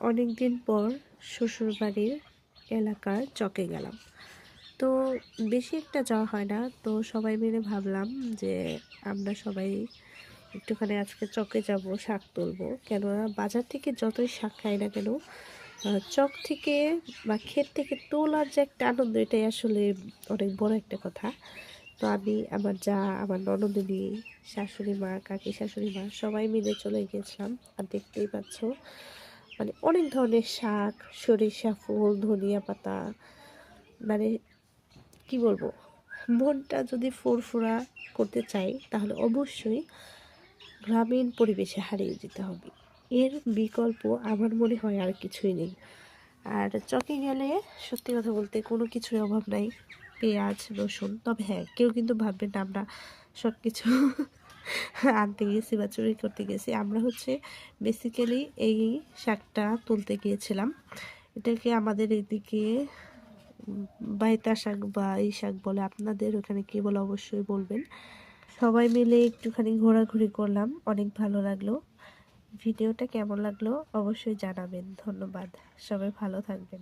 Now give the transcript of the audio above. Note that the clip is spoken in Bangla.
অনেক দিন পর শ্বশুরবাড়ির এলাকার চকে গেলাম। তো বেশি একটা যাওয়া হয় না, তো সবাই মিলে ভাবলাম যে আমরা সবাই একটুখানি আজকে চকে যাব, শাক তুলবো। কেননা বাজার থেকে যতই শাক খাই না কেন, চক থেকে বা ক্ষেত থেকে তোলার যে একটা আনন্দ, এটাই আসলে অনেক বড় একটা কথা। তো আমি, আমার যা, আমার ননদিনী, শাশুড়ি মা, কাকি শাশুড়ি মা সবাই মিলে চলে গিয়েছিলাম। আর দেখতেই পাচ্ছ মানে অনেক ধরনের শাক, সরিষা ফুল, ধনিয়া পাতা, মানে কি বলবো, মনটা যদি ফুরফুরা করতে চাই তাহলে অবশ্যই গ্রামীণ পরিবেশে হারিয়ে যেতে হবে। এর বিকল্প আমার মনে হয় আর কিছুই নেই। আর চকে গেলে সত্যি কথা বলতে কোনো কিছুর অভাব নাই, পেঁয়াজ রসুন। তবে হ্যাঁ, কেউ কিন্তু ভাববেন না আমরা সব কিছু আনতে গেছি বা চুরি করতে গেছি। আমরা বেসিক্যালি এই শাকটা তুলতে গিয়েছিলাম। এটাকে আমাদের এদিকে বাইতা শাক বা এই শাক বলে, আপনাদের ওখানে কী বলে অবশ্যই বলবেন। সবাই মিলে একটুখানি ঘোরাঘুরি করলাম, অনেক ভালো লাগলো। ভিডিওটা কেমন লাগলো অবশ্যই জানাবেন। ধন্যবাদ, সবাই ভালো থাকবেন।